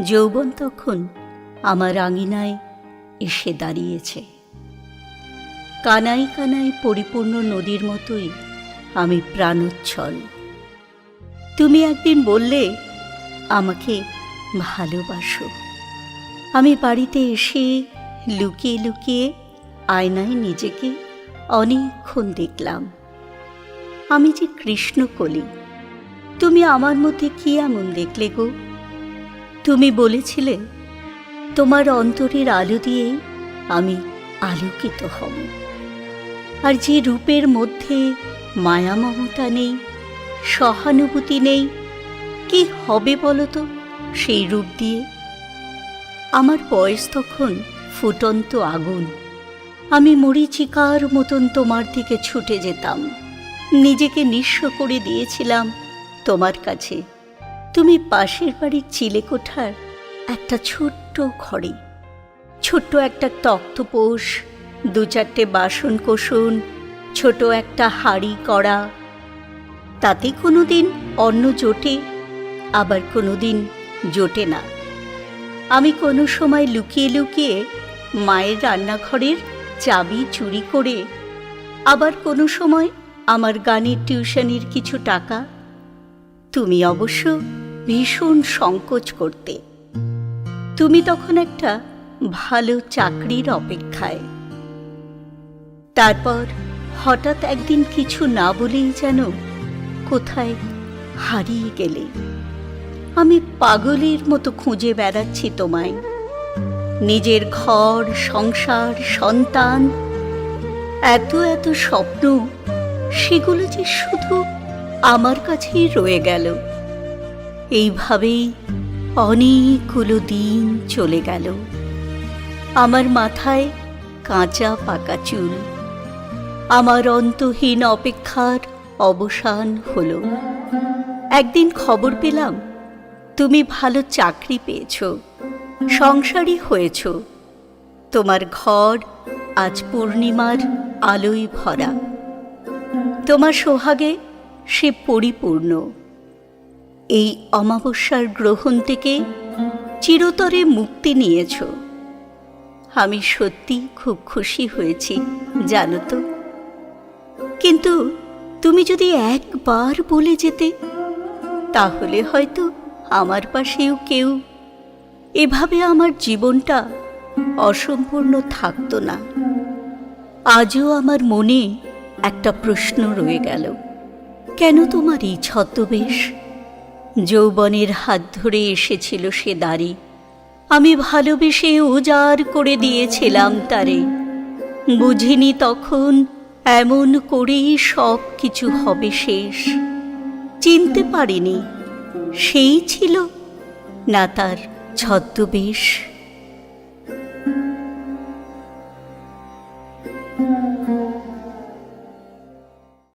যৌবন তখন আমার আঙিনায় এসে দাঁড়িয়েছে। কানায় কানায় পরিপূর্ণ নদীর মতোই আমি প্রাণোচ্ছল। তুমি একদিন বললে আমাকে ভালোবাসো। আমি বাড়িতে এসে লুকিয়ে লুকিয়ে আয়নায় নিজেকে অনেকক্ষণ দেখলাম। আমি যে কৃষ্ণকলি, তুমি আমার মধ্যে কি এমন দেখলে গো? তুমি বলেছিলে তোমার অন্তরের আলো দিয়েই আমি আলোকিত হব। আর যে রূপের মধ্যে মায়া মমতা নেই, সহানুভূতি নেই, কি হবে বলো তো সেই রূপ দিয়ে? আমার বয়স তখন ফুটন্ত আগুন। আমি মরীচিকার মতন তোমার দিকে ছুটে যেতাম, নিজেকে নিঃস্ব করে দিয়েছিলাম তোমার কাছে। তুমি পাশের বাড়ির চিলেকোঠার একটা ছোট্ট ঘরে, ছোট্ট একটা তক্তপোষ, 2-4টে বাসন কোসন, ছোট একটা হাঁড়ি কড়া। তাতে কোনোদিন অন্ন জোটে, আবার কোনোদিন জোটে না। আমি কোনো সময় লুকিয়ে লুকিয়ে মায়ের রান্নাঘরের চাবি চুরি করে, আবার কোনো সময় আমার গানের টিউশনির কিছু টাকা। তুমি অবশ্য ভীষণ সংকোচ করতে। তুমি তখন একটা ভালো চাকরির অপেক্ষায়। তারপর হঠাৎ একদিন কিছু না বলেই যেন কোথায় হারিয়ে গেলে। আমি পাগলের মতো খুঁজে বেড়াচ্ছি তোমায়। নিজের ঘর, সংসার, সন্তান, এত এত স্বপ্ন, সেগুলো যে শুধু আমার কাছেই রয়ে গেল। এইভাবেই অনেকগুলো দিন চলে গেল। আমার মাথায় কাঁচা পাকা চুল। আমার অন্তহীন অপেক্ষার অবসান হলো। একদিন খবর পেলাম তুমি ভালো চাকরি পেয়েছ, সংসারী হয়েছ। তোমার ঘর আজ পূর্ণিমার আলোয় ভরা। তোমার সোহাগে সে পরিপূর্ণ। এই অমাবস্যার গ্রহণ থেকে চিরতরে মুক্তি নিয়েছ। আমি সত্যি খুব খুশি হয়েছি, জানো তো। কিন্তু তুমি যদি একবার বলে যেতে, তাহলে হয়তো আমার পাশেও কেউ, এভাবে আমার জীবনটা অসম্পূর্ণ থাকতো না। আজও আমার মনে একটা প্রশ্ন রয়ে গেল, কেন তোমার এই ছদ্মবেশ? যৌবনের হাত ধরে এসেছিল সে দাঁড়ি। আমি ভালোবেসে উজাড় করে দিয়েছিলাম তারে। বুঝিনি তখন এমন করেই সব কিছু হবে শেষ। চিনতে পারিনি সেই ছিল না তার ছদ্মবেশ।